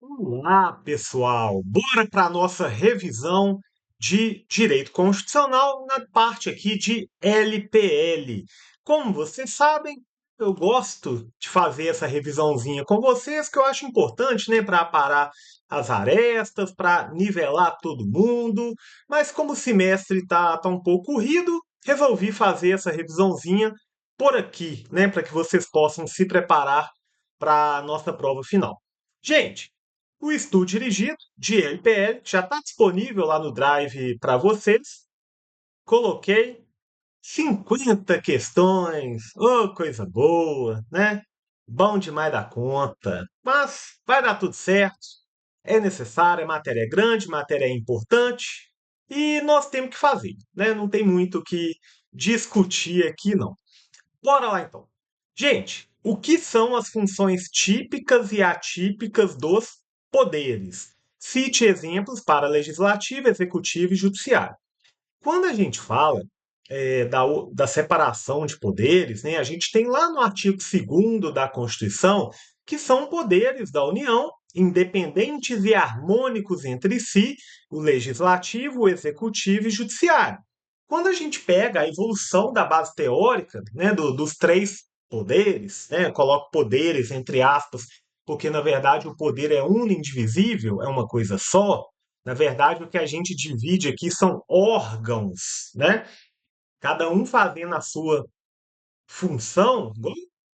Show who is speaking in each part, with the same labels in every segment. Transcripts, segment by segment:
Speaker 1: Olá, pessoal! Bora para a nossa revisão de direito constitucional na parte aqui de LPL. Como vocês sabem, eu gosto de fazer essa revisãozinha com vocês, que eu acho importante, né, para aparar as arestas, para nivelar todo mundo. Mas como o semestre tá um pouco corrido, resolvi fazer essa revisãozinha por aqui, né, para que vocês possam se preparar para a nossa prova final. Gente, o estudo dirigido de LPL já está disponível lá no Drive para vocês. Coloquei 50 questões. Ô, coisa boa, né? Bom demais da conta. Mas vai dar tudo certo. É necessário, a matéria é grande, a matéria é importante e nós temos que fazer, né? Não tem muito o que discutir aqui, não. Bora lá então. Gente, o que são as funções típicas e atípicas dos poderes? Cite exemplos para legislativo, executivo e judiciário. Quando a gente fala da separação de poderes, né, a gente tem lá no artigo 2º da Constituição que são poderes da União, independentes e harmônicos entre si, o legislativo, o executivo e o judiciário. Quando a gente pega a evolução da base teórica, né, dos três poderes, né, coloco poderes entre aspas, porque na verdade o poder é uno, indivisível, é uma coisa só. Na verdade, o que a gente divide aqui são órgãos, né? Cada um fazendo a sua função, igual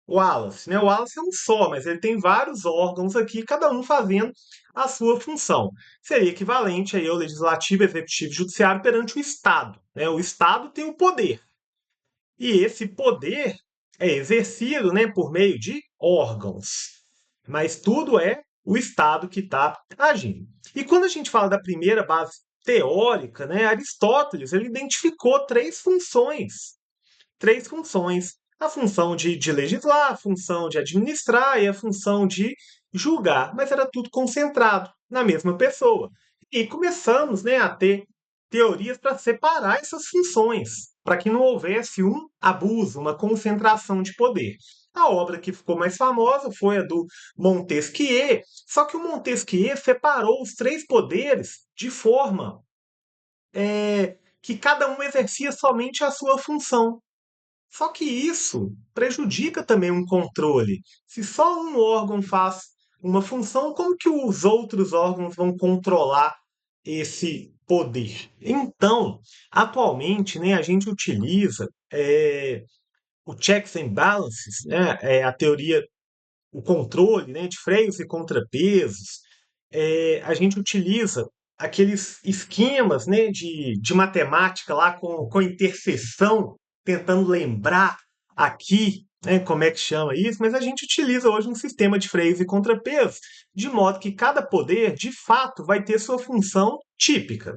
Speaker 1: o Wallace, né? O Wallace é um só, mas ele tem vários órgãos aqui, cada um fazendo a sua função. Seria equivalente aí ao legislativo, executivo e judiciário perante o Estado, né? O Estado tem o poder. E esse poder é exercido, né, por meio de órgãos. Mas tudo é o Estado que está agindo. E quando a gente fala da primeira base teórica, né, Aristóteles ele identificou três funções. Três funções. A função de legislar, a função de administrar e a função de julgar. Mas era tudo concentrado na mesma pessoa. E começamos, né, a ter teorias para separar essas funções, para que não houvesse um abuso, uma concentração de poder. A obra que ficou mais famosa foi a do Montesquieu, só que o Montesquieu separou os três poderes de forma que cada um exercia somente a sua função. Só que isso prejudica também um controle. Se só um órgão faz uma função, como que os outros órgãos vão controlar esse poder? Então, atualmente, né, a gente utiliza o checks and balances, né, a teoria, o controle, né, de freios e contrapesos. A gente utiliza aqueles esquemas, né, de matemática lá com interseção, tentando lembrar aqui, né, como é que chama isso, mas a gente utiliza hoje um sistema de freios e contrapesos, de modo que cada poder, de fato, vai ter sua função típica.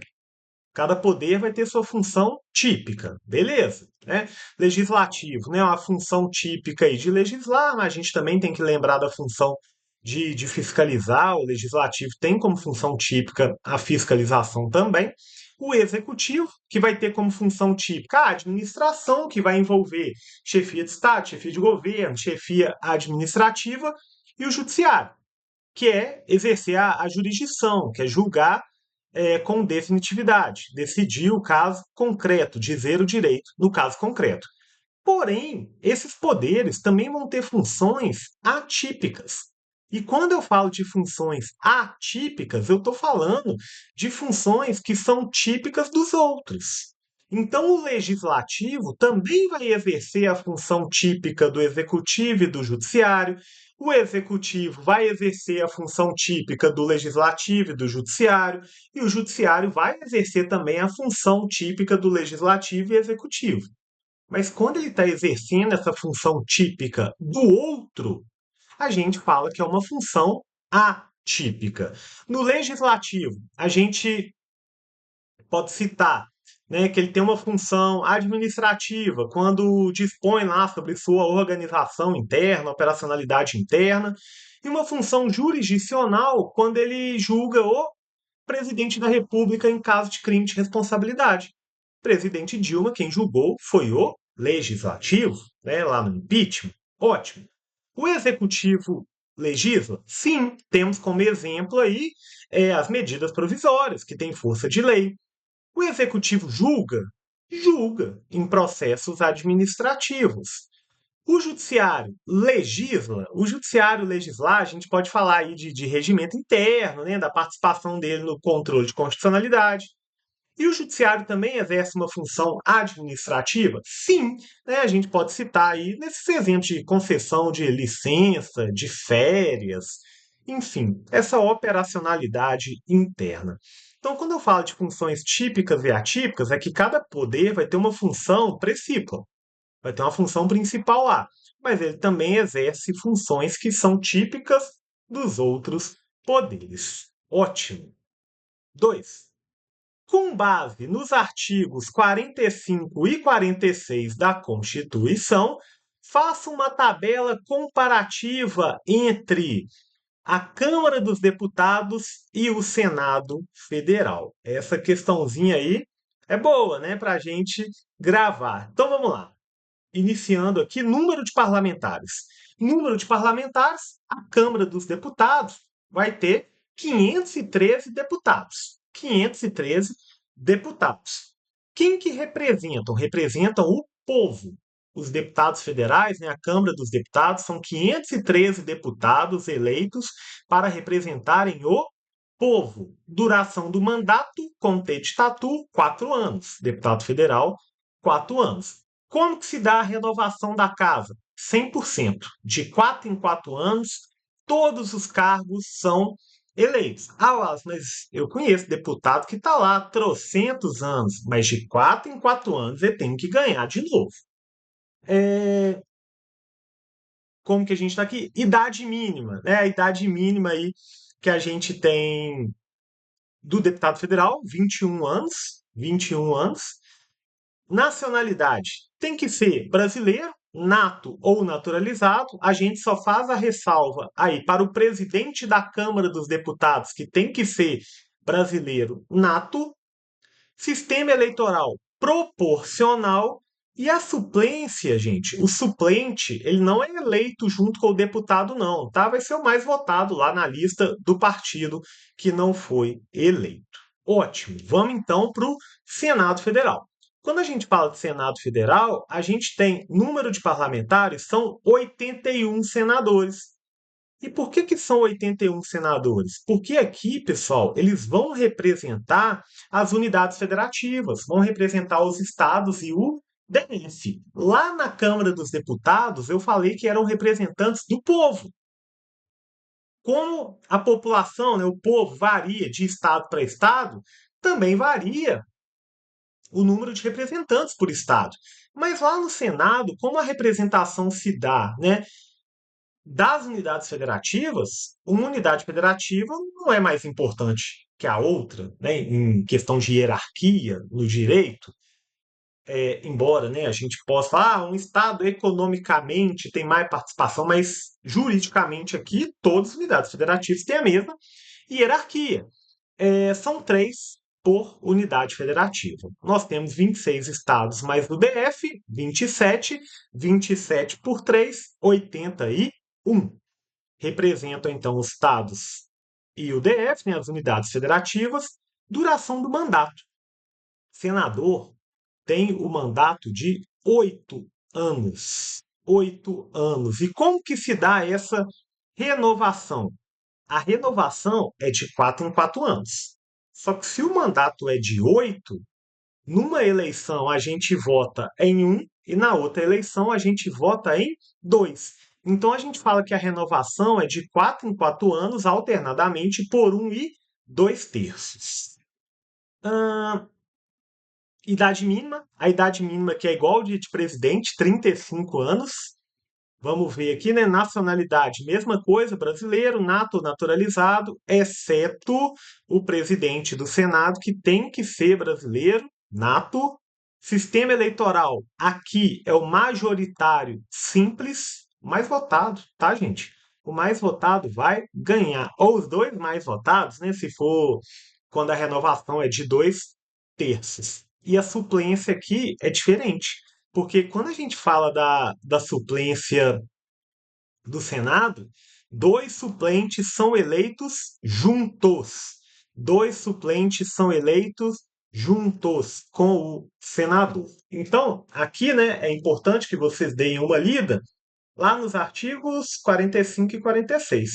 Speaker 1: Cada poder vai ter sua função típica, beleza? Né? Legislativo, né? Uma função típica aí de legislar, mas a gente também tem que lembrar da função de fiscalizar. O legislativo tem como função típica a fiscalização também. O executivo, que vai ter como função típica a administração, que vai envolver chefia de Estado, chefia de governo, chefia administrativa, e o judiciário, que é exercer a jurisdição, que é julgar com definitividade, decidir o caso concreto, dizer o direito no caso concreto. Porém, esses poderes também vão ter funções atípicas. E quando eu falo de funções atípicas, eu estou falando de funções que são típicas dos outros. Então, o legislativo também vai exercer a função típica do executivo e do judiciário. O executivo vai exercer a função típica do legislativo e do judiciário. E o judiciário vai exercer também a função típica do legislativo e executivo. Mas quando ele está exercendo essa função típica do outro, a gente fala que é uma função atípica. No legislativo, a gente pode citar, né, que ele tem uma função administrativa, quando dispõe lá sobre sua organização interna, operacionalidade interna, e uma função jurisdicional, quando ele julga o presidente da República em caso de crime de responsabilidade. Presidente Dilma, quem julgou foi o legislativo, né, lá no impeachment. Ótimo. O executivo legisla? Sim, temos como exemplo aí as medidas provisórias, que têm força de lei. O executivo julga? Julga em processos administrativos. O judiciário legisla? O judiciário legislar, a gente pode falar aí de regimento interno, né, da participação dele no controle de constitucionalidade. E o judiciário também exerce uma função administrativa? Sim, né, a gente pode citar aí nesses exemplos de concessão de licença, de férias, enfim, essa operacionalidade interna. Então, quando eu falo de funções típicas e atípicas, é que cada poder vai ter uma função precípua, vai ter uma função principal lá, mas ele também exerce funções que são típicas dos outros poderes. Ótimo. 2. Com base nos artigos 45 e 46 da Constituição, faça uma tabela comparativa entre a Câmara dos Deputados e o Senado Federal. Essa questãozinha aí é boa, né, para a gente gravar. Então vamos lá. Iniciando aqui, número de parlamentares. Número de parlamentares, a Câmara dos Deputados vai ter 513 deputados. 513 deputados. Quem que representam? Representam o povo. Os deputados federais, né, a Câmara dos Deputados, são 513 deputados eleitos para representarem o povo. Duração do mandato, contente statu, 4 anos. Deputado federal, 4 anos. Como que se dá a renovação da casa? 100%. De 4 em 4 anos, todos os cargos são eleitos. Ah, Wallace, mas eu conheço deputado que está lá há trocentos anos, mas de 4 em 4 anos ele tem que ganhar de novo. Como que a gente está aqui? Idade mínima, né? A idade mínima aí que a gente tem do deputado federal, 21 anos. 21 anos. Nacionalidade tem que ser brasileiro, nato ou naturalizado. A gente só faz a ressalva aí para o presidente da Câmara dos Deputados, que tem que ser brasileiro nato. Sistema eleitoral proporcional. E a suplência, gente, o suplente, ele não é eleito junto com o deputado, não, tá? Vai ser o mais votado lá na lista do partido que não foi eleito. Ótimo. Vamos então para o Senado Federal. Quando a gente fala de Senado Federal, a gente tem número de parlamentares, são 81 senadores. E por que são 81 senadores? Porque aqui, pessoal, eles vão representar as unidades federativas, vão representar os estados e o DF. Lá na Câmara dos Deputados, eu falei que eram representantes do povo. Como a população, né, o povo varia de estado para estado, também varia o número de representantes por estado. Mas lá no Senado, como a representação se dá, né, das unidades federativas, uma unidade federativa não é mais importante que a outra, né, em questão de hierarquia no direito, embora, né, a gente possa falar, um Estado economicamente tem mais participação, mas juridicamente aqui todas as unidades federativas têm a mesma hierarquia. São três por unidade federativa. Nós temos 26 estados mais do DF, 27, 27 por 3, 81. Representam então os estados e o DF, né, as unidades federativas. Duração do mandato. Senador tem o mandato de 8 anos. 8 anos. E como que se dá essa renovação? A renovação é de 4 em 4 anos. Só que se o mandato é de 8, numa eleição a gente vota em um e na outra eleição a gente vota em dois. Então a gente fala que a renovação é de 4 em 4 anos, alternadamente por 1 e 2 terços. Idade mínima, a idade mínima que é igual de presidente, 35 anos. Vamos ver aqui, né? Nacionalidade, mesma coisa, brasileiro, nato, naturalizado, exceto o presidente do Senado, que tem que ser brasileiro, nato. Sistema eleitoral, aqui é o majoritário simples, mais votado, tá, gente? O mais votado vai ganhar. Ou os dois mais votados, né? Se for quando a renovação é de 2 terços. E a suplência aqui é diferente. Porque quando a gente fala da suplência do Senado, dois suplentes são eleitos juntos. Dois suplentes são eleitos juntos com o senador. Então, aqui, né, é importante que vocês deem uma lida lá nos artigos 45 e 46.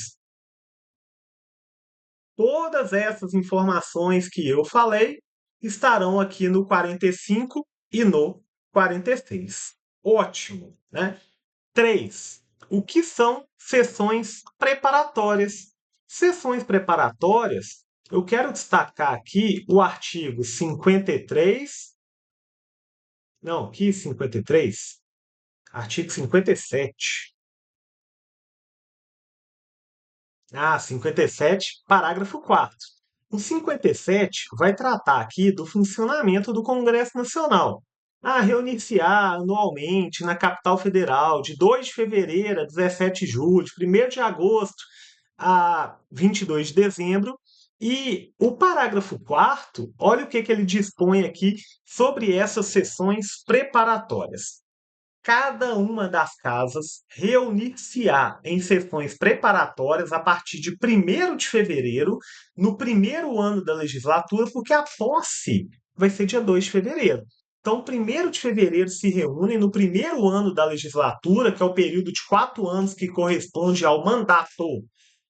Speaker 1: Todas essas informações que eu falei estarão aqui no 45 e no 46. Ótimo, né? 3. O que são sessões preparatórias? Sessões preparatórias, eu quero destacar aqui o artigo 53. Não, que 53? Artigo 57. 57, parágrafo 4º. O 57 vai tratar aqui do funcionamento do Congresso Nacional. Reunir-se-á anualmente na capital federal, de 2 de fevereiro a 17 de julho, de 1º de agosto a 22 de dezembro. E o parágrafo 4º, olha o que ele dispõe aqui sobre essas sessões preparatórias. Cada uma das casas reunir-se-á em sessões preparatórias a partir de 1º de fevereiro, no primeiro ano da legislatura, porque a posse vai ser dia 2 de fevereiro. Então, 1º de fevereiro se reúnem no primeiro ano da legislatura, que é o período de 4 anos que corresponde ao mandato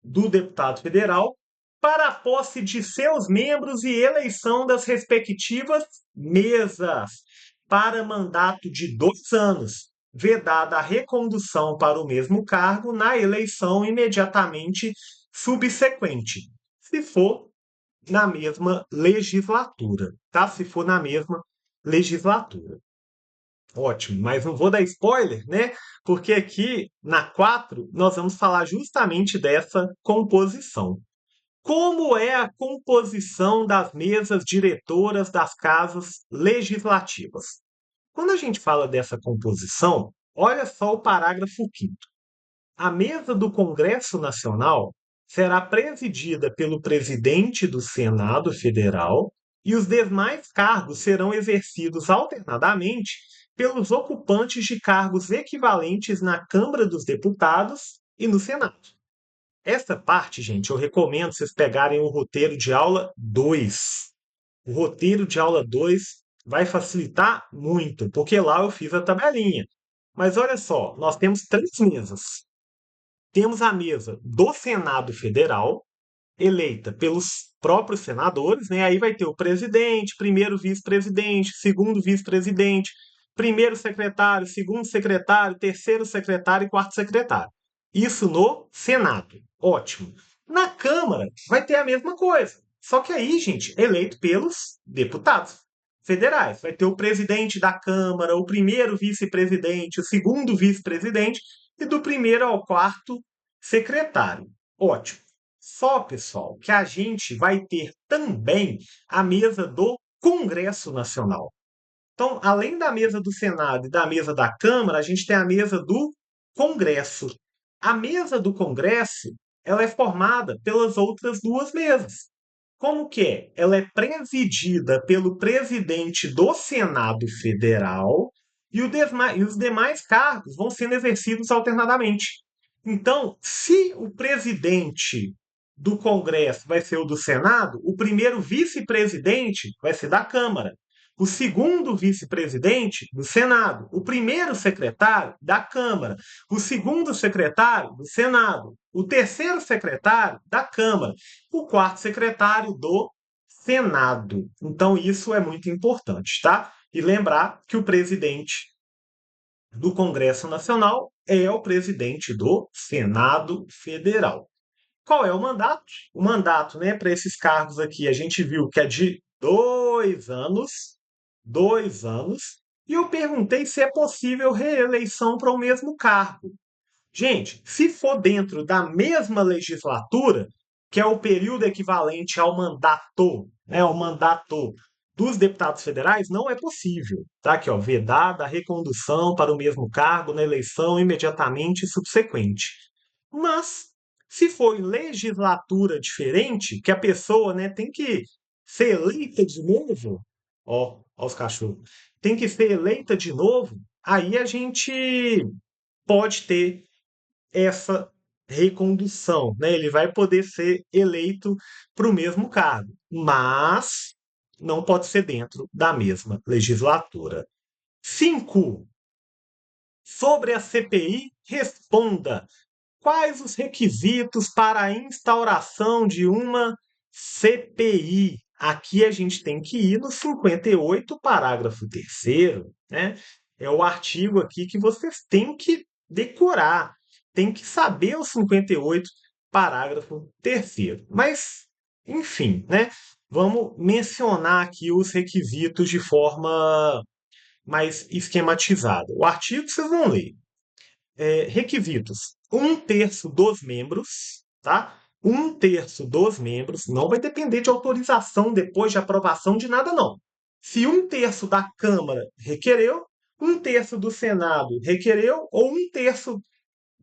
Speaker 1: do deputado federal, para a posse de seus membros e eleição das respectivas mesas, para mandato de 2 anos, vedada a recondução para o mesmo cargo na eleição imediatamente subsequente, se for na mesma legislatura, tá? Se for na mesma legislatura. Ótimo, mas não vou dar spoiler, né? Porque aqui na 4 nós vamos falar justamente dessa composição. Como é a composição das mesas diretoras das casas legislativas? Quando a gente fala dessa composição, olha só o parágrafo 5º. A mesa do Congresso Nacional será presidida pelo presidente do Senado Federal e os demais cargos serão exercidos alternadamente pelos ocupantes de cargos equivalentes na Câmara dos Deputados e no Senado. Essa parte, gente, eu recomendo vocês pegarem o roteiro de aula 2. O roteiro de aula 2 vai facilitar muito, porque lá eu fiz a tabelinha. Mas olha só, nós temos 3 mesas. Temos a mesa do Senado Federal, eleita pelos próprios senadores, né? Aí vai ter o presidente, primeiro vice-presidente, segundo vice-presidente, primeiro secretário, segundo secretário, terceiro secretário e quarto secretário. Isso no Senado. Ótimo. Na Câmara vai ter a mesma coisa. Só que aí, gente, eleito pelos deputados federais. Vai ter o presidente da Câmara, o primeiro vice-presidente, o segundo vice-presidente e do primeiro ao quarto secretário. Ótimo. Só, pessoal, que a gente vai ter também a mesa do Congresso Nacional. Então, além da mesa do Senado e da mesa da Câmara, a gente tem a mesa do Congresso. A mesa do Congresso, ela é formada pelas outras 2 mesas. Como que é? Ela é presidida pelo presidente do Senado Federal e os demais cargos vão sendo exercidos alternadamente. Então, se o presidente do Congresso vai ser o do Senado, o primeiro vice-presidente vai ser da Câmara, o segundo vice-presidente do Senado, o primeiro secretário da Câmara, o segundo secretário do Senado, o terceiro secretário da Câmara, o quarto secretário do Senado. Então, isso é muito importante, tá? E lembrar que o presidente do Congresso Nacional é o presidente do Senado Federal. Qual é o mandato? O mandato, né, para esses cargos aqui, a gente viu que é de 2 anos, 2 anos, e eu perguntei se é possível reeleição para o mesmo cargo. Gente, se for dentro da mesma legislatura, que é o período equivalente ao mandato, né, o mandato dos deputados federais, não é possível. Tá aqui, ó, vedada a recondução para o mesmo cargo na eleição imediatamente subsequente. Mas, se for em legislatura diferente, que a pessoa, né, tem que ser eleita de novo, ó os cachorros, tem que ser eleita de novo, aí a gente pode ter essa recondução, né? Ele vai poder ser eleito para o mesmo cargo, mas não pode ser dentro da mesma legislatura. 5. Sobre a CPI, responda. Quais os requisitos para a instauração de uma CPI? Aqui a gente tem que ir no 58, parágrafo terceiro, né? É o artigo aqui que vocês têm que decorar, tem que saber o 58, parágrafo terceiro. Mas, enfim, né? Vamos mencionar aqui os requisitos de forma mais esquematizada. O artigo vocês vão ler. Requisitos: um terço dos membros, tá? Um terço dos membros, não vai depender de autorização depois de aprovação de nada, não. Se um terço da Câmara requereu, um terço do Senado requereu, ou um terço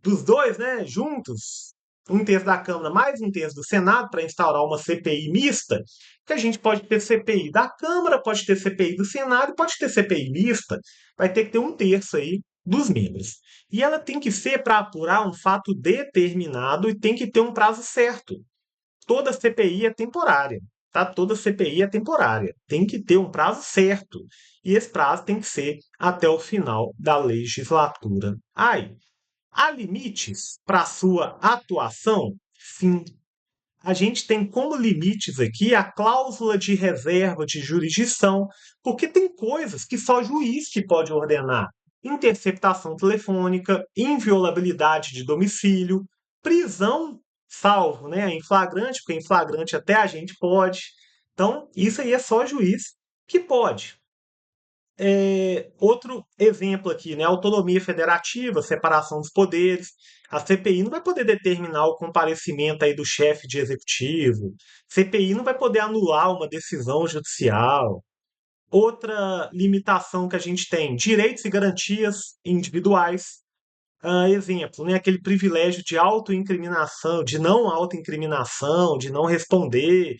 Speaker 1: dos dois, né, juntos, um terço da Câmara mais um terço do Senado para instaurar uma CPI mista, que a gente pode ter CPI da Câmara, pode ter CPI do Senado, pode ter CPI mista, vai ter que ter um terço aí dos membros. E ela tem que ser para apurar um fato determinado e tem que ter um prazo certo. Toda CPI é temporária, tá? Toda CPI é temporária. Tem que ter um prazo certo. E esse prazo tem que ser até o final da legislatura. Ai, há limites para sua atuação? Sim. A gente tem como limites aqui a cláusula de reserva de jurisdição, porque tem coisas que só juiz que pode ordenar. Interceptação telefônica, inviolabilidade de domicílio, prisão, salvo, né, em flagrante, porque em flagrante até a gente pode. Então, isso aí é só juiz que pode. Outro exemplo aqui, né? Autonomia federativa, separação dos poderes. A CPI não vai poder determinar o comparecimento aí do chefe de executivo. CPI não vai poder anular uma decisão judicial. Outra limitação que a gente tem, direitos e garantias individuais. Exemplo, né? Aquele privilégio de autoincriminação, de não autoincriminação, de não responder,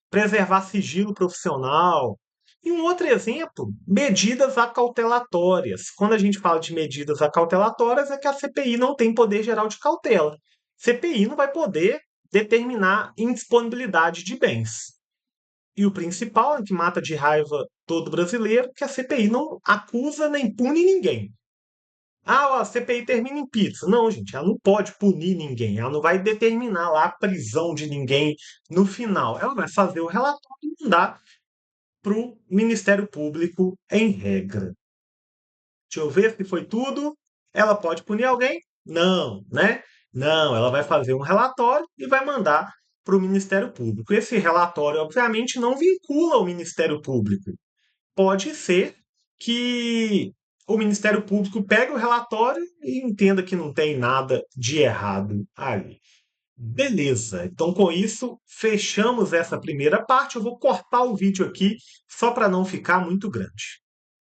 Speaker 1: preservar sigilo profissional. E um outro exemplo, medidas acautelatórias. Quando a gente fala de medidas acautelatórias, é que a CPI não tem poder geral de cautela. CPI não vai poder determinar indisponibilidade de bens. E o principal, que mata de raiva todo brasileiro, que a CPI não acusa nem pune ninguém. Ah, a CPI termina em pizza. Não, gente, ela não pode punir ninguém. Ela não vai determinar lá a prisão de ninguém no final. Ela vai fazer o relatório e mandar para o Ministério Público em regra. Deixa eu ver se foi tudo. Ela pode punir alguém? Não, né? Não, ela vai fazer um relatório e vai mandar para o Ministério Público. Esse relatório, obviamente, não vincula o Ministério Público. Pode ser que o Ministério Público pegue o relatório e entenda que não tem nada de errado ali. Beleza, então com isso fechamos essa primeira parte. Eu vou cortar o vídeo aqui só para não ficar muito grande.